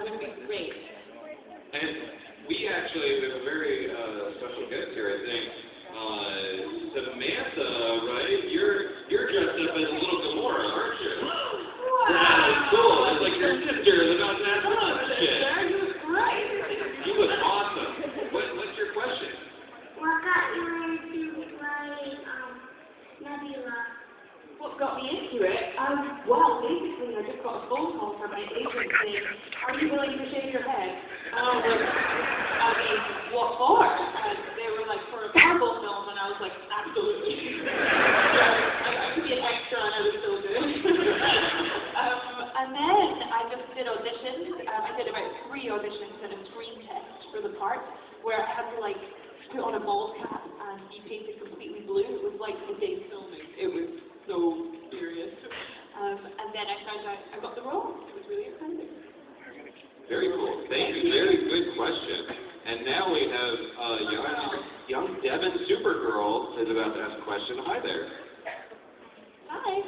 would be great. And we actually have a very special guest here, I think. Samantha, right? You're dressed up as a little Gamora, aren't you? Wow. Yeah, cool. It's like your sister is about to ask you a question. You look great. You look awesome. What's your question? What got you into Nebula? What got me into it? Well, basically, I just got a phone call from my agent saying, "Are you willing to shave your head?" And I was like, "I mean, what for?" And they were like, "For a Marvel film," and I was like, "Absolutely." I could be an extra, and I was so good. And then I just did auditions. I did about 3 auditions and a screen test for the part, where I had to like put on a bald cap and be painted completely blue. It was like a day filming. It was so serious. And then I found out I got the role. It was really exciting. Very cool. Thank you. Very good question. And now we have young Devin Supergirl is about to ask a question. Hi there. Hi.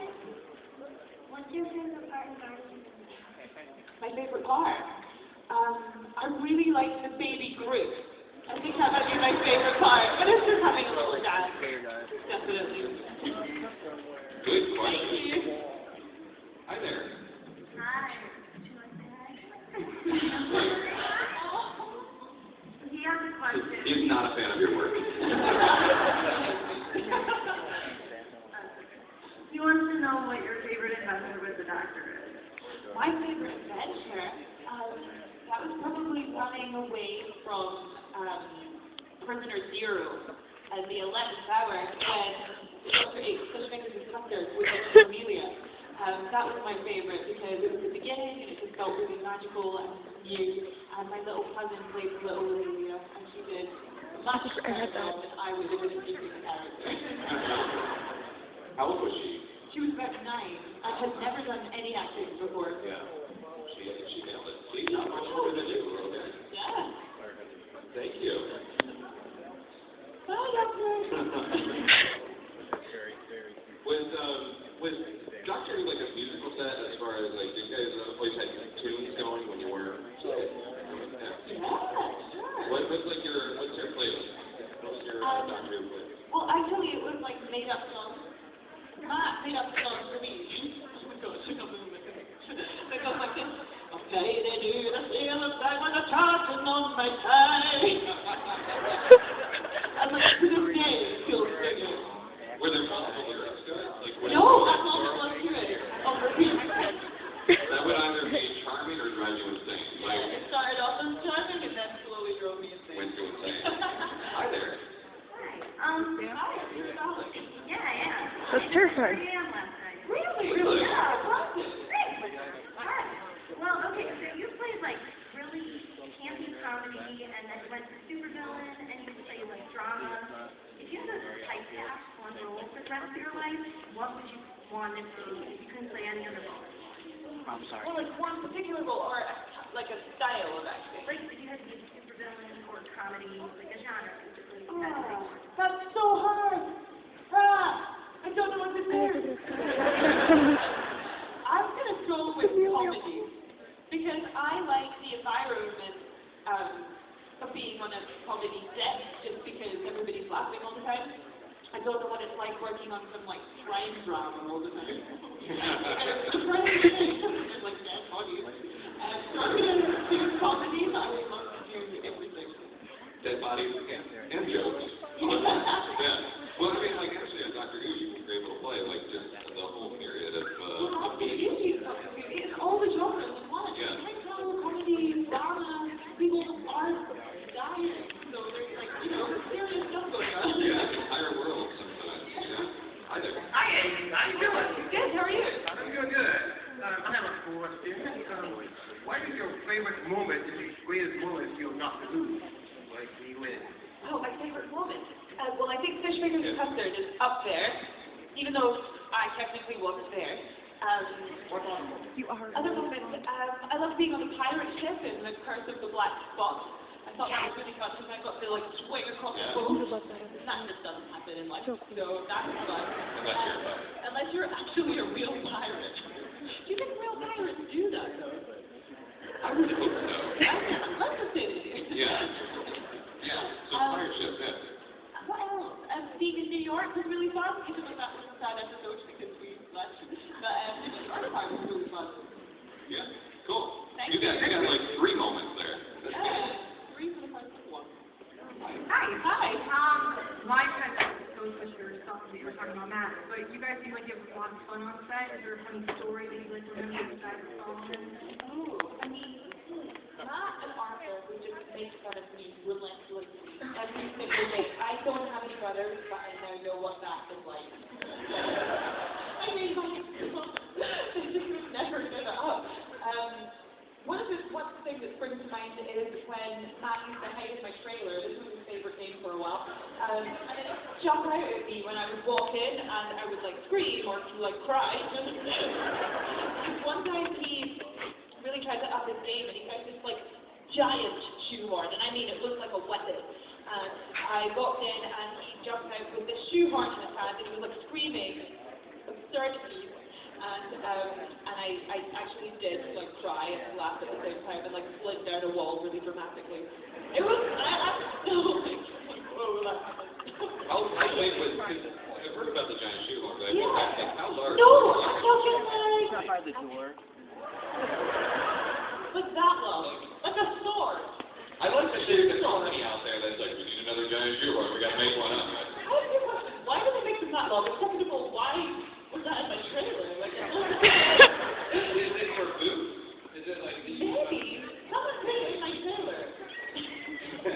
What's your favorite part of Guardians? My favorite part. I really like the baby Groot. I think that might be my favorite part. But it's just having a little dad. Definitely. Good Thank question. you. Hi there. Hi. Would you like to say He has a question. He's not a fan of your work. He wants to know what your favorite adventure with the Doctor is. My favorite adventure, that was probably running away from Prisoner Zero at the 11th hour when Dr. H, such things as Custer, was with Amelia. That was my favorite because it was the beginning and it just felt really magical and new. And my little cousin played the little Amelia and she did much better job than I would have been keeping the character. How old was she? She was about 9. I had never done any acting before. Yeah. She nailed it. See, not much older than you. Okay. Yeah. Thank you. Bye, Doctor. Was Doctor like a musical set as far as like did you guys always had tunes going when you were kids? Yeah, sure. What's your playlist? What's your Doctor Who playlist? Well, actually, it was like made up songs. Not made up songs for me. Oh my gosh, I can't believe it. It goes like this. Okay, they do the feel of time when the tartan on my tie. And like to this day, it's still singing. Were there multiple lyrics to it? Like, No, that's all there was to it. On repeat. That would either be charming or drive you insane. Like, It started off as charming and then slowly drove me insane. went to insane. Hi there. Hi, you're solid. Yeah. That's terrifying. 3 a.m. last night. Really? Yeah, practice. Well, okay, so you played like really campy comedy, and then you went to supervillain, and you played like drama. If you had to typecast one role for the rest of your life, what would you want it to be if you couldn't play any other role? I'm sorry. Well, like one particular role or like a style of acting. Like if you had to be a supervillain or comedy, like a genre, basically. Oh, that's so hard. I don't know what to do. I'm going to go with comedy because I like the environment of being on a comedy set just because everybody's laughing all the time. I don't know what it's like working on some like crime drama all the time. There's like dead bodies. So I'm going to do comedy, but I would love to do everything. Dead bodies and jokes. Yeah. Well, I mean, like actually on Doctor Who, you were able to play like just the whole period of being. It's all the genres in one. Yeah. Crime drama, comedy, drama, people are dying. So there's like, serious stuff going on. Yeah, entire world sometimes. Yeah. Hi there. Hi, Amy. How you doing? Good, how are you? I'm doing good. I have a question. What is your favorite moment, the greatest moment of Doctor Who? Like, we win. Oh, my favorite moment. Well, I think Fish Fingers and Custard is up there, even though I technically wasn't there. What other moment? You are. Other moments, I love being on the pirate ship in The Curse of the Black Spot. I thought that was really fun because I got to like swing across the boat. That just doesn't happen in life, so that's fun. Unless you're actually a real pirate. Do you think real pirates do that though? I would hope so. lots of fun on set? Is there a funny story that you'd like to remember you guys were following? Oh, I mean, Matt and Arthur would just make fun of me relentlessly every single day. I don't have any brothers, but I now know what that is like. I mean, like, they just would never give it up. One thing that springs to mind is when Matt used to hide in my trailer. This was his favorite game for a while. And it would jump out at me when I would walk in, and I would like scream or like cry. One time he really tried to up his game, and he found this like giant shoehorn, and I mean it looked like a weapon. And I walked in, and he jumped out with this shoehorn in his hand, and he was like screaming absurdities. And I actually did like cry and laugh at the same time, and like slid down a wall really dramatically. It was I'm still like, whoa, that happened. How big was? Because I've heard about the giant shoehorn, but Yeah. like, how large? No, I'm talking like Not by the door. like that long, like a sword. I like to say there's somebody out there that's like, we need another giant shoehorn. We got to make one up. How do you why do they make them that long? And second of all, why was that in my trailer? Like, Is it for food? Is it like? maybe someone put it in my trailer. She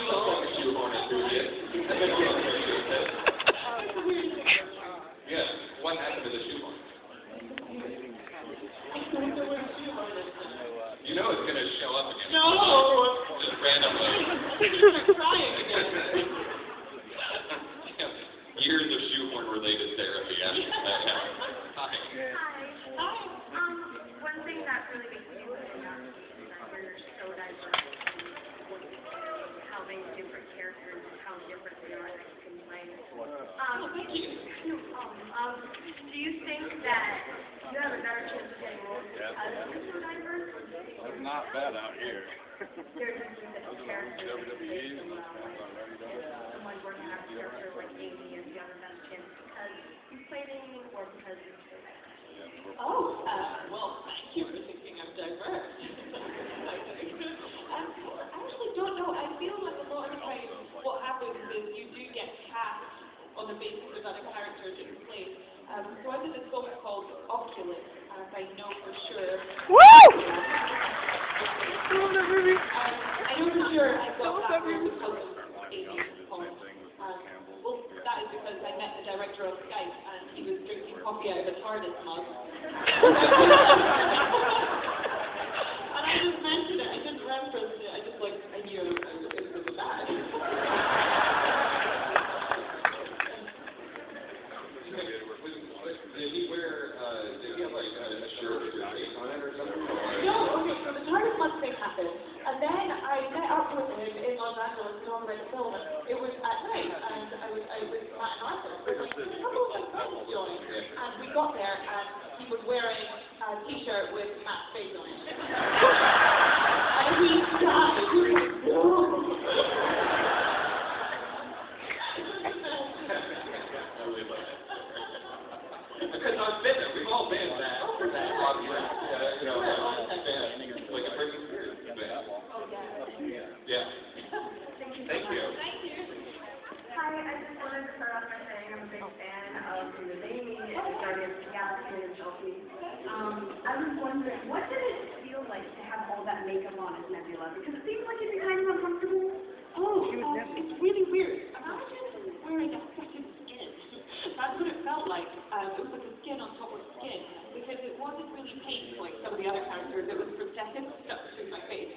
looks like a shoehorn enthusiast. It's the weirdest thing. Yeah. What happened to the shoehorn? I don't know where the shoehorn is. You know it's gonna show up again. No. Just randomly. I'm crying again. Years of shoehorn-related therapy after that. Hi. Hi. One thing that really makes me stand out is that you're so diverse in how many different characters and how different they are that you can play. Thank you. Do you think that you have a better chance of getting roles because you're so diverse? Or do you think It's not bad out here. there's just specific characters that they so well? Like someone were to have a character like Amy and the other best chance because you played Amy or because you're so diverse? Oh, well, thank you for thinking I'm diverse. I actually don't know. I feel like a lot of times what happens is you do get cast on the basis of other characters that you play. So I did this film called Oculus, as I know for sure. Woo! I love that movie. I know for sure I got that role because of Amy Pond. Well, that is because I met the director on Skype, and he was drinking coffee out of a TARDIS mug. And I just mentioned it. I just referenced it. I just like I knew it was really bad. Did he wear, did he have like a shirt with your face on it or something? No, okay, so the TARDIS mug thing happened, and then I met up with him in Los Angeles to talk about the film. It was at night, and I was Matt and Arthur. So like, a couple of my friends joined, and we got there, and he was wearing a t-shirt with Matt's face on it. And he died. He was like, no. Because I've been there. We've all been that. You know, like a person spirit. Oh, yeah. Yeah. Thank you. Thank you. Hi, I just wanted to start off by saying I'm a big fan of the Amy and Guardians of the Galaxy and Chelsea. I was wondering, what did it feel like to have all that makeup on as Nebula? Because it seems like it'd be kind of uncomfortable. Oh, it's really weird. Imagine wearing a second skin. That's what it felt like. It was like a skin on top of skin, because it wasn't really paint like some of the other characters. It was prosthetic stuff to my face.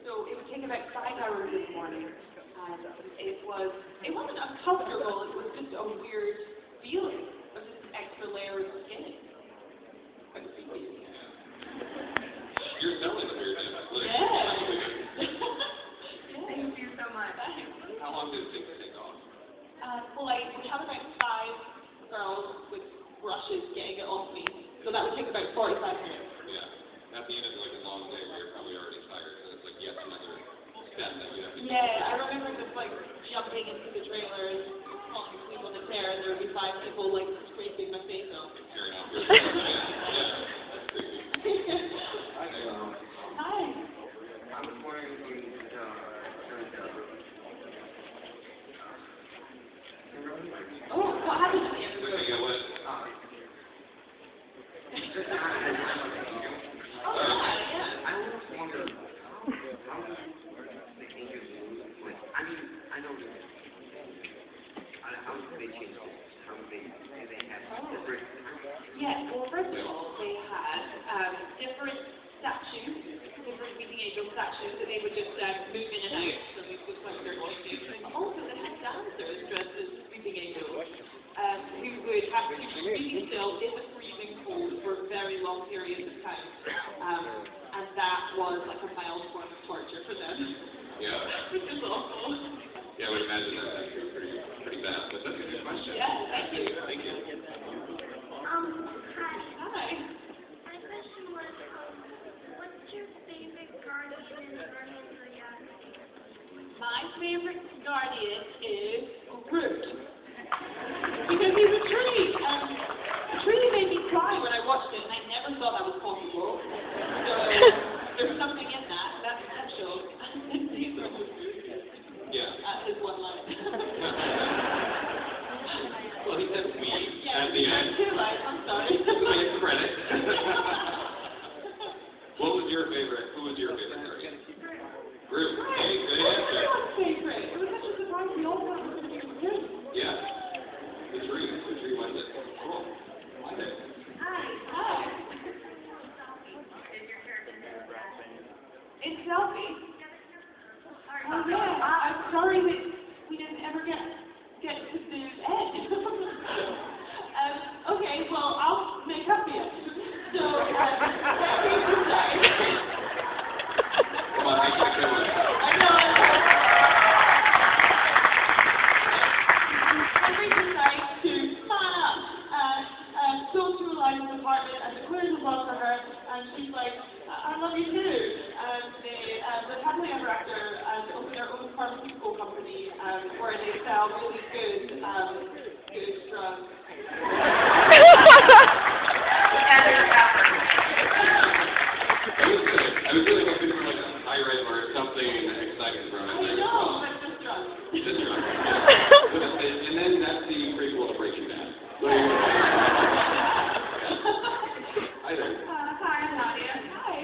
So it would take about 5 hours in the morning. And it wasn't uncomfortable. It was just a weird feeling of just an extra layer of skin. Quite creepy. You're selling the weirdness. Yeah. Thank you so much. How long did it take to take off? Well, like, we have about 5 girls with brushes getting it off me, so that would take about 45 minutes. Yeah. At the end of like a long day where you're probably already tired, so it's like yet another step that you have to do. Yeah, I remember just like jumping into the trailers, falling asleep on the chair, and there would be 5 people like scraping my face off. Carrying out your yeah, that's creepy. Hi there. Hi. I was wondering if you could, Oh, what happened to me? Yeah, what? angel statues, and they would just move in and out, so it looked like they're going to. And also, they had dancers dressed as sleeping angels, who would have to be really still in the freezing cold for very long periods of time. And that was like a mild form of torture for them. Yeah. Which is awful. Yeah, I would imagine that's pretty bad, but that's a good question. Yeah, thank you. Thank you. Hi. Hi. My question was, what's your favorite guardian in Guardians of the Galaxy? My favorite guardian is Groot. Because he's a tree, and the tree made me cry when I watched it, and I never thought that was possible. So there's something in that. That's special. Yeah. His one line. Well, he said we Yeah, at the end. two lines. I'm sorry. Like credit. What was your favorite? Who was your favorite guardian? Groot. Hey, good answer. Everyone's favorite. It was such a surprise. We all thought it was going to be Groot. Yeah. The tree. The tree wins it. Cool. Hi there. Hi. Hi. Is your character name It's Selfie. Oh, Yeah. I'm sorry that we didn't ever get to the end. Okay, well, I'll make up the end. So, that being said, Come on, make it a good one. I know. Every decide to man up and go through Eliza's apartment, and the queers are love for her, and she's like, I love you too. And they're happily ever after and open their own pharmaceutical company where they sell really good drugs. I was really hoping for like a pirate or something exciting from it. I know, but just drugs. Just right. And then that's the prequel to Breaking Bad. Hi there. Hi, I'm Nadia. Hi.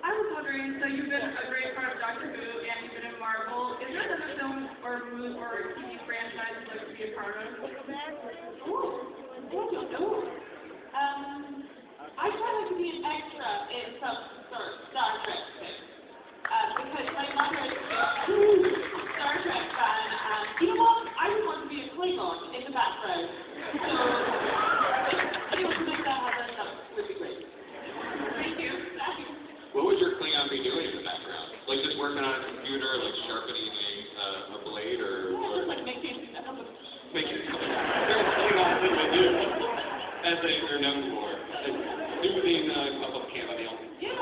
I was wondering, so you've been a great part of Doctor Who and you've been in Marvel. Is there another film or movie or TV franchise you'd like to be a part of? Ooh, I don't know. I try not to be an extra in some sort of Star Trek thing. Because my mother is a huge Star Trek fan, and you know what? I would want to be a Klingon in the background. So, if you could make that happen, that would be great. Thank you. Thanks. What would your Klingon be doing in the background? Like just working on a computer, like sharpening a blade, or Just like making a couple of... making something? There's Klingons that they do, as they're known for. Soothing a cup of chamomile. Yeah.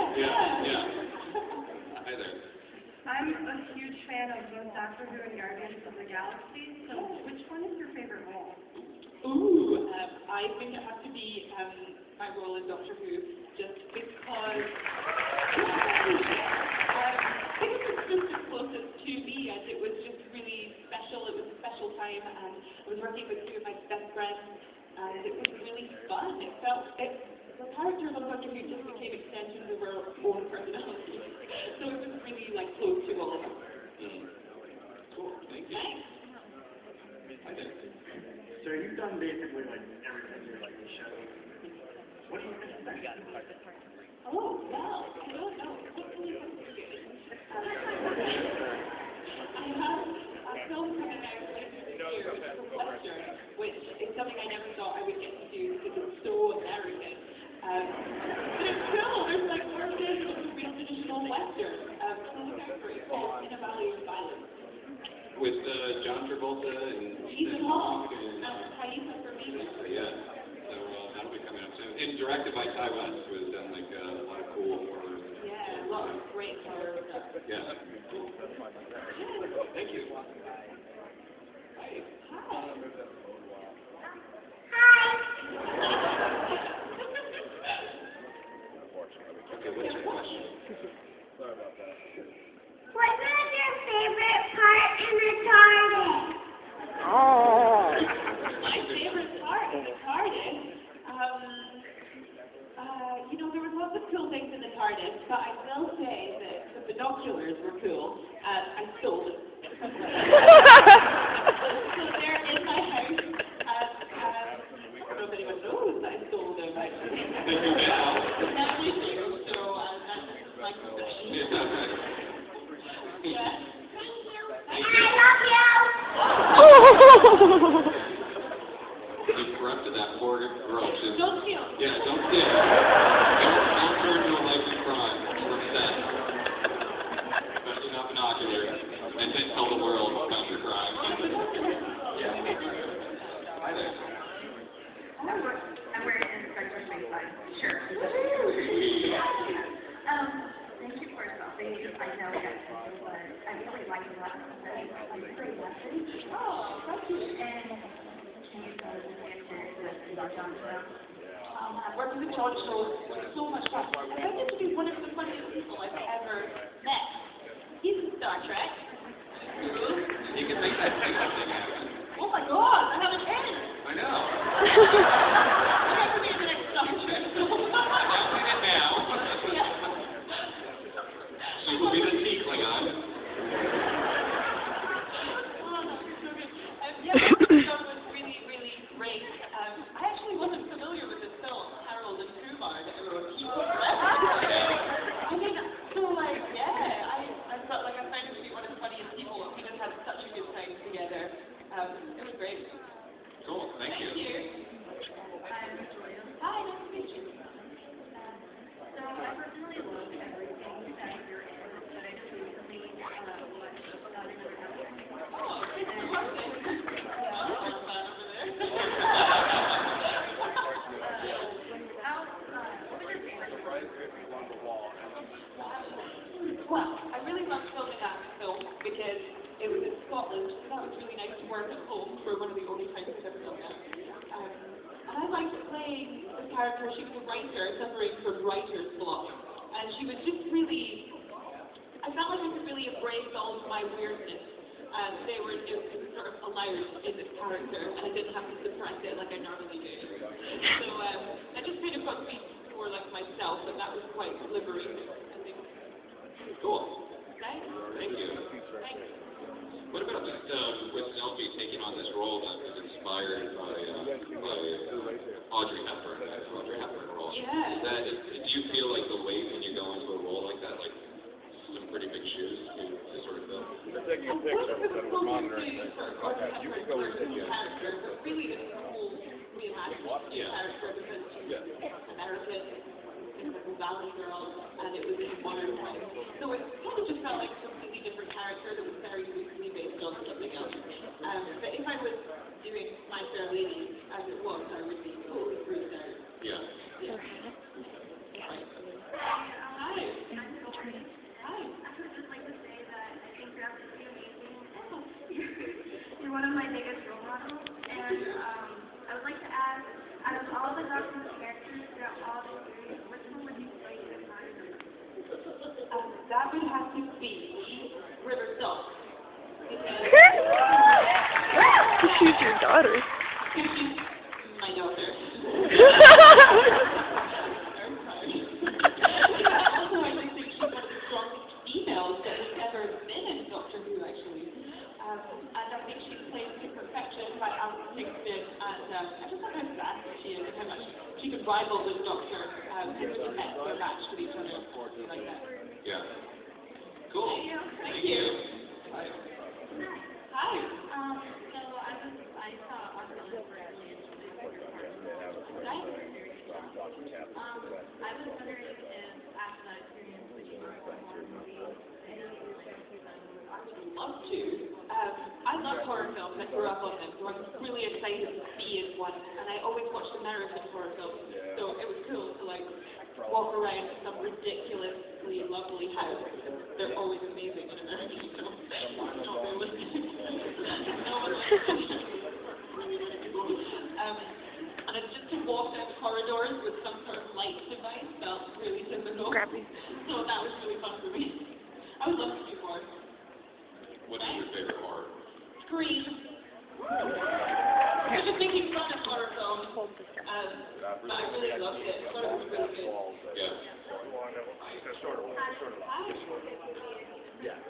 Hi there. I'm a huge fan of both Doctor Who and Guardians of the Galaxy, so which one is your favorite role? Ooh, I think it has to be my role in Doctor Who, just because I think it was just the closest to me, and it was just really special. It was a special time, and I was working with two of my best friends, and it was really fun. The characters on Doctor Who just became extensions of our own personalities, so it was really like close to all of us. Cool. Thank you. Thanks. Hi there. So you've done basically like everything here, like the show. What do you think? Oh, well, I don't know. Hopefully it's good. I have a film coming out later this year, which is a Western, which is something I never thought I would get to do because it's so American. But it's cool. There's like horses, it's a real traditional Western. So look out for it. It's called In a Valley of Silence. With John Travolta and Ethan Hawke and and Taissa Farmiga. yeah. So that'll be coming up soon. And directed by Ty West, who has done like a lot of cool horror. Yeah, a lot of great horror stuff. Yeah. Cool. Thank you. Hi. Hi. Okay, what's your question? What was your favorite part in the TARDIS? Oh. My favorite part of the TARDIS, there was lots of cool things in the TARDIS, but I will say that the binoculars were cool. I stole them. So they're in my house. I don't know if anyone knows that I stole them, actually. Thank you now. Now they do, so that's my confession. Yeah. You corrupted that poor girl. Don't steal. Yeah, don't steal. Don't turn to a life of crime or obsessed. Especially not binoculars. And then tell the world about your crime. Yeah. Hi there. I'm wearing an inspector's face line. Sure. Thank you for stopping. I know that, but I really like the last one. I'm pretty lesson. Oh, thank you. And can you tell us the answer to the John Show? Working with John Show was so much fun. I found him to be one of the funniest people I've ever met. He's in Star Trek. You can make that thing happen. Oh my God, I have a pen. I know. I have to be in the next Star Trek. I've seen it now. Yeah. She will be the sea Klingon. Yeah, the show was really, really great. I actually wasn't familiar with this film, Harold and Kumar, that were I mean, so like, yeah, I felt like I found him to be one of the funniest people. We just had such a good time together. It was great. Cool, thank you. Thank you. Hi, nice to meet you. So I personally love everything that you're in, but I just recently watched about another house. Oh, thanks for watching. Yeah, I'm a fan over there. Well, I really loved filming that film because it was in Scotland, so that was really nice to work at home for one of the only times I've ever done that. And I liked playing the character. She was a writer suffering from writer's block, and she was just really. I felt like I could really embrace all of my weirdness. It was sort of allowed in this character, and I didn't have to suppress it like I normally do. So I just kind of got to be more like myself, and that was quite liberating, I think. Cool. Thanks. Thank you. Thanks. What about just with Selfie taking on this role that was inspired by Audrey Hepburn, the Audrey Hepburn role? Yeah. Do you feel like the weight when you go into a role like that, like some pretty big shoes to sort of fill? They're taking a picture instead of monitoring it. Okay, you can go with the character, but really this is a whole reimagined character because she's American, it's like a valley girl, and it was in modern times. So it kind of just felt like a completely different character that was very loosely based on something else. But if I was doing My Fair Lady as it was, I would be totally freaked out. Yeah. Yeah. Hi. Hi. I would just like to say that I think you're absolutely amazing. You're one of my biggest role models, and I would like to ask, out of all the Dawson characters throughout all the series, which one would you say is harder? That would have to be River Salt. She's your daughter. She's my daughter. Also, I think she's one of the strongest females that has ever been in Doctor Who, actually. And I think she plays to perfection by Alan Kingston, and I just love how fast she is and how much she can rival the Doctor and really met their match with each other. I like that. Yeah. Cool. Thank you. Hi. Hi. So I saw Australian Bradley and she was your partner. Hi. I was wondering if after that experience, would you want to watch movies? Love to. I love horror films. I grew up on them, so I'm really excited to be in one. And I always watched American horror films, so it was cool to like walk around some ridiculously lovely house. They're always amazing in American films. It's not realistic. No one and it's just to walk down corridors with some sort of light device felt really typical. So that was really fun for me. I would love to do more. What is your favorite horror? Scream. They're just making fun of horror films. But I really loved it. I thought it was really good. Yeah.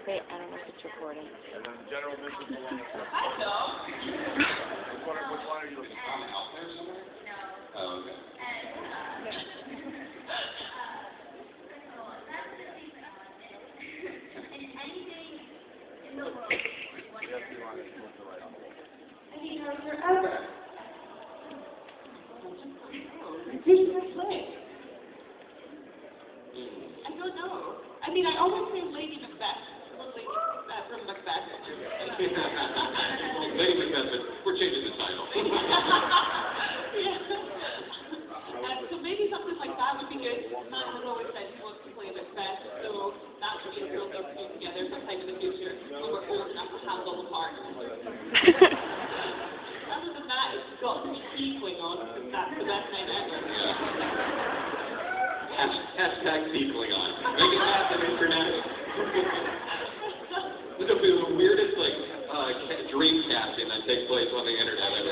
Wait, I don't know if it's recording. And then general admission for one. Hi, Tom. Which one are you looking for? Out there somewhere? Oh, okay. Anything in the world, Yes, you want it to right on the wall. character ever? Ridiculous play. I don't know. I mean, I always say Lady Macbeth. Lady from Macbeth. Lady Macbeth, but we're changing the title. Yeah. So maybe something like that would be good. Matt has always said he wants to play Macbeth, so that would be a real thing to do together sometime in the future when we're old enough to handle the part. Other than that, it's got to be Tiefling on, because that's the best name ever. Hashtag Tiefling on. Make it happen, internet. This will be the weirdest, like, dream casting that takes place on the internet ever.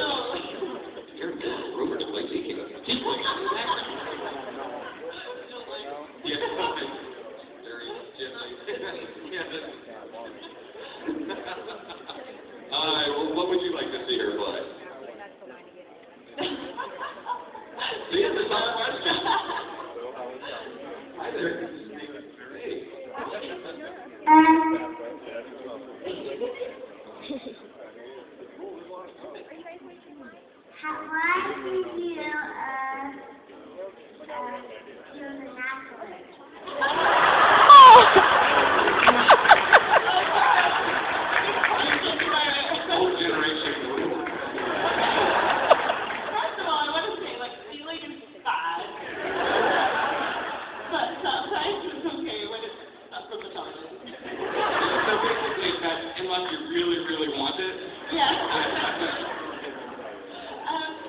You're rumored to play Tiefling. Tiefling. Yeah. Very gently. Well, what would you like to see her play? See, it's a tough question. Hi there. Hey. Why did you choose a naturalist? Old generation. First of all, I want to say, like, stealing is bad. But sometimes it's okay when it's not from the toilet. So basically, that unless you really, really want it. Yeah.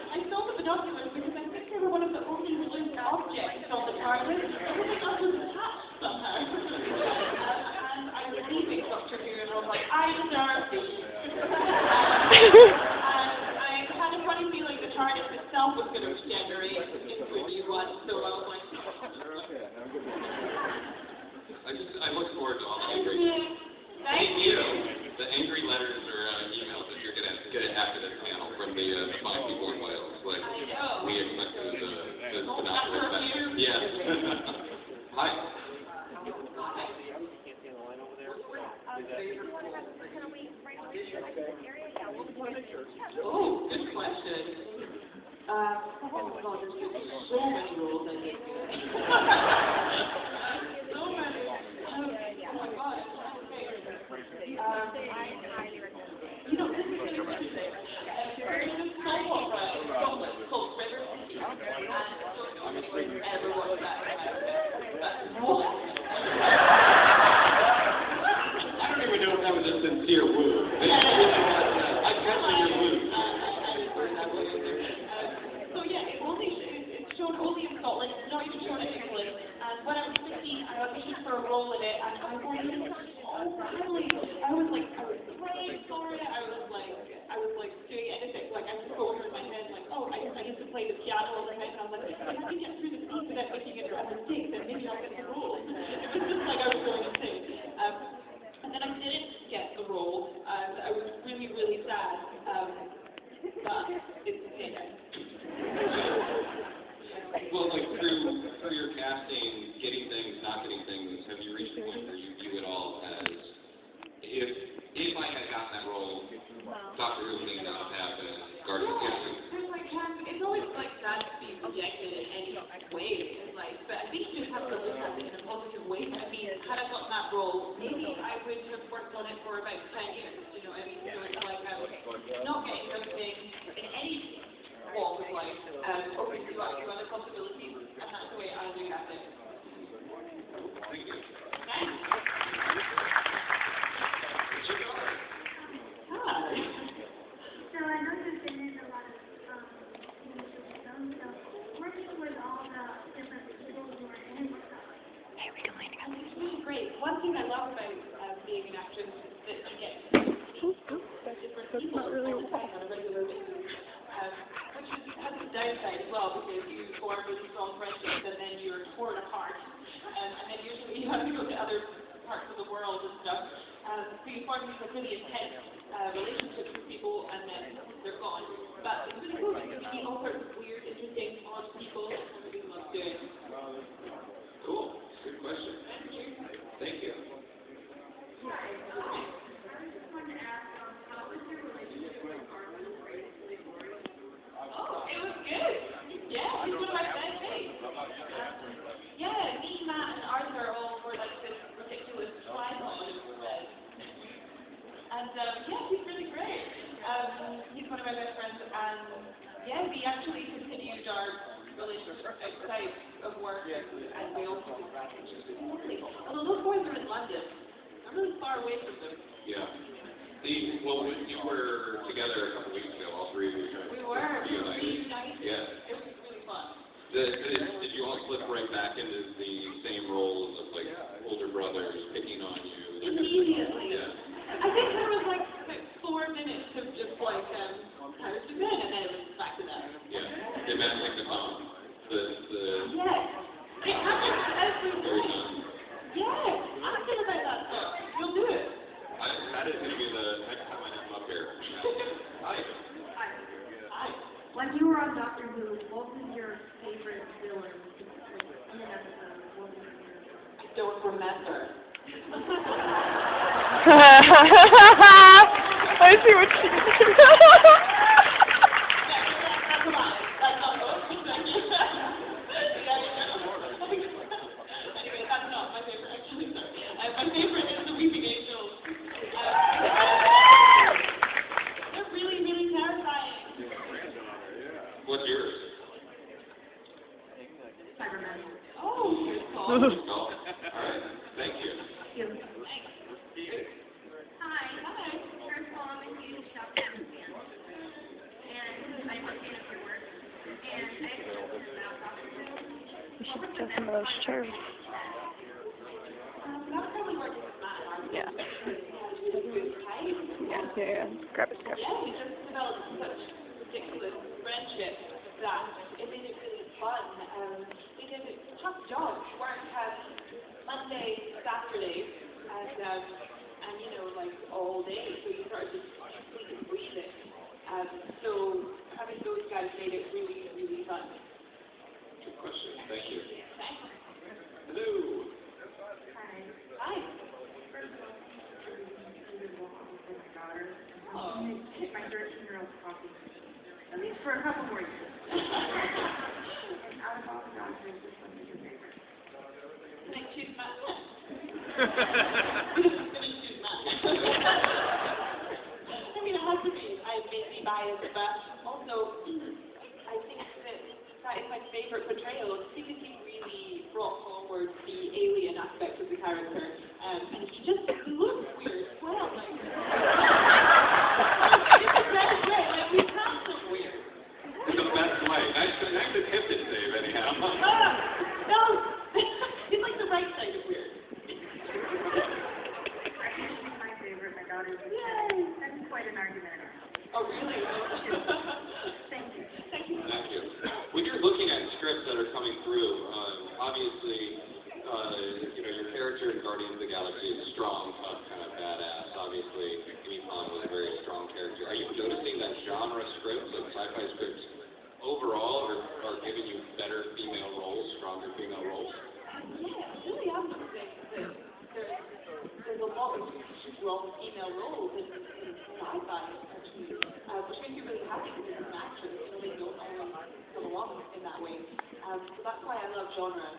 I stole the binoculars because I think they were one of the only loose objects on the toilet. Everything else was attached somehow. And I was leaving Dr. Who and I was like, I deserve these. And I had a funny feeling the TARDIS itself was going to regenerate into a new one, so I was like, I look forward to all the angry. thank you. The angry letters or emails that you're gonna get after this panel from the fine people in Wales. Like I know. we expected as Oh, binoculars. that's for you. Yes. Hi. Oh, good question. Oh my God, there's so many rules I need to do. So many. Oh my God. You know, this is really interesting. There's a soap opera in Scotland called River City. And I don't know if you've ever watched that. But what? I don't even know if that was a sincere woo. I catch your woo. So yeah, it's shown only in Scotland. It's not even shown in England. And when I was 15, I auditioned for a role in it, and I wanted it so badly. I was praying for it. I was doing anything. Like I was going through my head, like, oh, I used to play the piano all the time, and I was like, if I can get through the piece without making it a mistake, then maybe I'll get the role. It was just like I was going insane. And then I didn't get the role, and I was really, really sad. But it's Well, like through your casting, getting things, not getting things, have you reached a point where you view it all as if I had gotten that role, Doctor Who may not have been Guardian of the Galaxy. it's always like sad to be rejected in any way. But I think you just have to look at it in a positive way. I mean, had I gotten that role, maybe I would have worked on it for about 10 years. You know, I mean, so it's like not getting everything in any walk of life opens you up to other possibilities, and that's the way I look at it. Thank you. Thanks. Hi. So I know you've been in a lot of films, so working with all the different people who are in stuff. It's really great. One thing I love about being an actress is that you get different people all the time on a regular basis, which has its downside as well, because you form really strong friendships and then you're torn apart, and then usually you have to go to other parts of the world and stuff. So you form these really intense relationships with people, and then they're gone. But it's really cool because you meet all sorts of weird, interesting, odd people. I really love doing. Cool. Good question. Thank you. I just wanted to ask, how was your relationship with Arlen? yeah, he's really great. He's one of my best friends, and yeah, we actually continued our relationship outside of work, and we also lovely. Although those boys are in London, I'm really far away from them. Yeah. Well, when you were together a couple weeks ago, all three of you guys. We were reunited. Yeah. It was really fun. Did you all slip right back into the same roles of like older brothers picking on you? Immediately. Yeah. I think there was like 4 minutes of just like, how's it been? And then it was back to that. Yeah. They met like the song. Yes. It happens every Very day. fun. Yes. Ask him about that stuff. We'll do it. That is going to be the next time I come up here. Hi. Hi. When you were on Doctor Who, what was your favorite villain in an episode? What was your favorite? I don't remember. I see what she did. Come on. That's not good. Anyway, that's not my favorite, actually. Sorry. My favorite is the Weeping Angels. They're really, really terrifying. What's yours? Cybermen. Oh, good call. Oh, all right. Thank you. Hi. Hi. First of all, I'm a huge Doctor Who fan. And I'm a fan of your work. And I have a question about Doctor Who. You should steal some of those chairs. That's probably working with Matt. Yeah. Good height. Yeah. Grab it, grab it. Yeah, we just developed such ridiculous friendship that it made it really fun. We did a tough job. We worked Monday, Saturday, and you know, like all day. So you started just sleep and breathing. So having those guys made it really, really fun. Good question. Thank you. Thanks. Hello. Hi. Hi. First of all, I'm going to walk with my daughter. Oh. Hit my 13-year-old coffee. At least for a couple more years. And out of all the doctors, which one is your favorite? Can I choose Matt? I'm gonna choose Matt. I mean, it has to be. I may be biased, but also, I think that is my favorite portrayal because he really brought forward the alien aspect of the character, and he just looks weird as well. Like, it's very great. Like, we cast him weird. In the best way. Nice to tip it, Dave, anyhow. No, it's like the right side of weird. I think she's my favorite. My daughter's a Yay! That's quite an argument. Oh, really? Thank you. Thank you. Thank you. When you're looking at scripts that are coming through, obviously, your character in Guardians of the Galaxy is strong, tough, kind of badass. Obviously, Ethan was a very strong character. Are you noticing that genre scripts, like sci-fi scripts, overall are giving you better female roles, stronger female roles? Yeah, I really am noticing that there's a lot of strong female roles in sci-fi, actually, which makes me really happy because as an actress, they don't always come along in that way. So that's why I love genre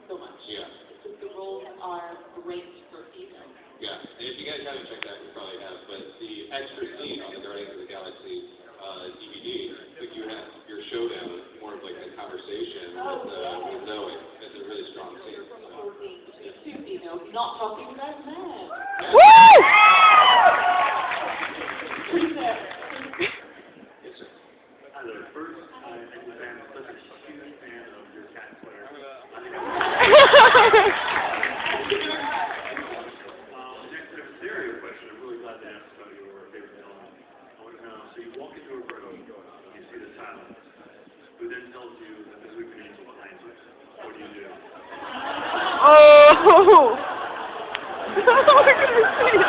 so much. Yeah. Because the roles are great for females. Yeah, and if you guys haven't checked out, you probably have, but the extra scene on the Guardians of the Galaxy DVD, like you have your showdown, more of like a conversation with Zoe. It's a really strong scene. Between two females, not talking about men. Woo! Who's there? Yes, sir. First, I'm such a huge fan of your cat sweater. Next, I have a serious question. I'm really glad to ask about your favorite villain. I want to know, so you walk into a room, you see the silence, who then tells you that there's a weeping angel behind you. What do you do? Oh! Look at his face.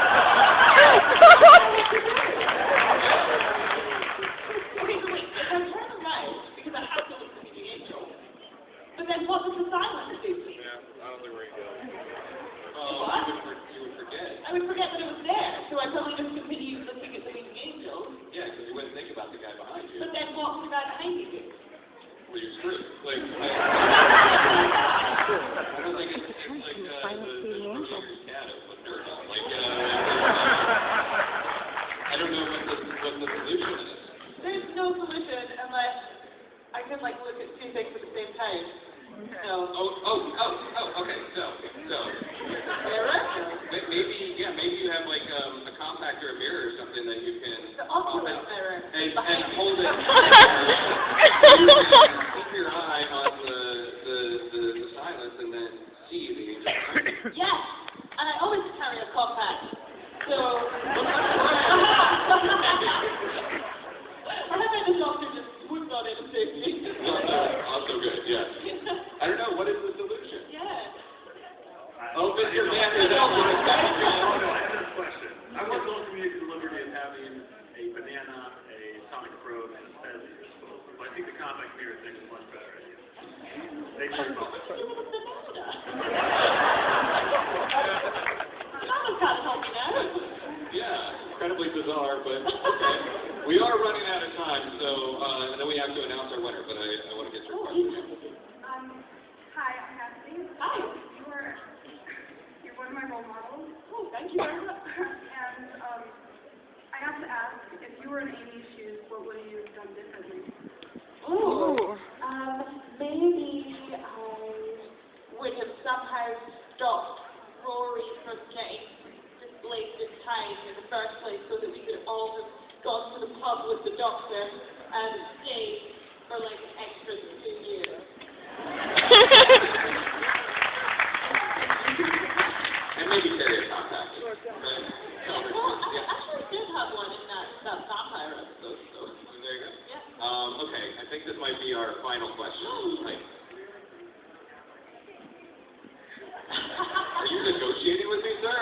Okay, so wait, I'm trying to write because I have to look at the angel. But then what does the silence do to me? Yeah, I don't think we're going to go. What? You would forget. I would forget that it was there, so I probably just continue looking at the weeping angel. Yeah, because you wouldn't think about the guy behind you. But then what would that behind you do? Well, you're screwed. Like, I don't think it's like the cat with dirt on. Like, Yes, and I always carry a compass. So, I had the doctor just would not in safety. Also good, yes. I don't know, what is the solution? Yeah. Oh, Mr. Man, is that what it's got to be? Oh, no, I have this question. I want those communities the liberty of having a banana, a sonic probe, and a sped at your disposal. But I think the compact mirror thing is much better idea. Thanks very much. Yeah, incredibly bizarre, but okay. We are running out of time, so and then we have to announce our winner, but I want to get your question. Hi, I'm Cassidy. Hi. You're one of my role models. Oh, thank you very much. And I have to ask, if you were in Amy's shoes, what would you have done differently? Oh, maybe I would have somehow stopped Rory from getting displaced in time in the first place so that we could all have gone to the pub with the doctor and stayed for like an extra 2 years. And maybe carry a compact. Right? Well, I actually did have one in that vampire episode, so. There you go. Yeah. Okay, I think this might be our final question. Right. Are you negotiating with me, sir?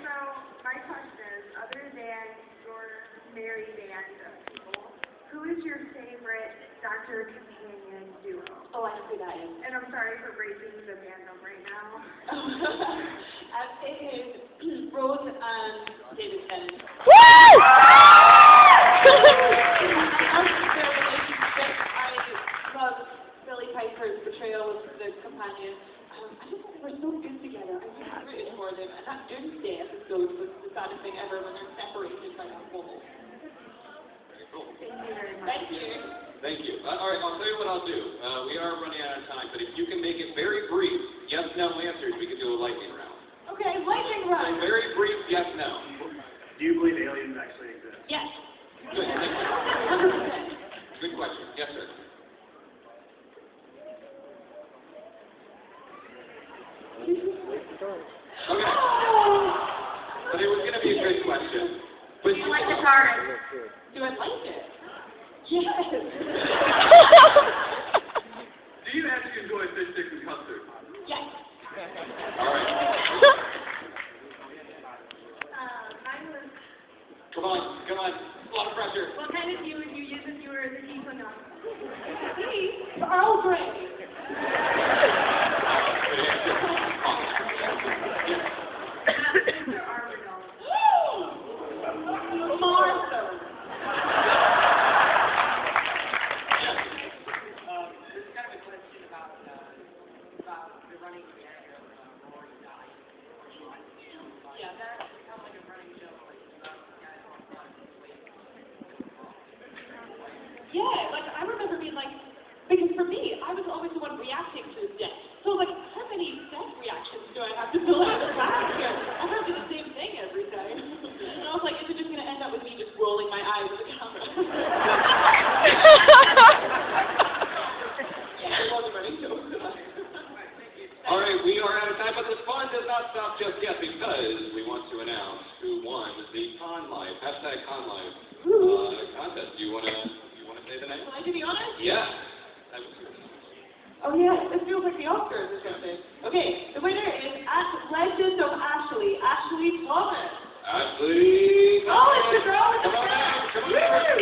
So, my question is, other than your merry band of people, who is your favorite Doctor Companion duo? Oh, I know who that is. And I'm sorry for breaking the fandom right now. It is Rose and David Tennant. Woo! I love their relationship. I love Billy Piper's portrayal of the companion. I just think they were so good together. I really rooted for them. And that Doomsday episode was the saddest thing ever when they're separated by that wall. Very cool. Thank you very much. Thank you. Thank you. All right, I'll tell you what I'll do. We are running out of time, but if you can make it very brief, yes/no answers, we could do a lightning round. Okay, lightning So round. very brief yes/no. Do you believe aliens actually exist? Yes. Good. 100%. Good question. Yes, sir. Okay. But it was going to be a good question. But Do you like the TARDIS? Do I like it? Yes. Do you actually enjoy fish sticks and custard? Yes. All right. Mine was, Come on. A lot of pressure. what kind of tea would you use if you were the equinox? Earl Grey. Mr. Armadale. Martha. This is kind of a question about the running reactor of Rory died. Yeah. That become like a running joke, like about guys on Yeah, like I remember being like, because for me, I was always the one reacting to his death. So like, how many death reactions do I have to fill out of the class here? I have to do the same thing every time. And I was like, is it just going to end up with me just rolling my eyes at the camera? Yeah, it wasn't running joke. All right, we are out of time, but the fun does not stop just yet because we want to announce who won the Con Life #ConLife contest. Do you want to say the name? Can I do the honors? Yeah. Oh yeah, this feels like the Oscars or something. Okay, the winner is Legend of Ashley Thomas. Ashley. Oh, it's the girl with the Come on dress. out. Come on out.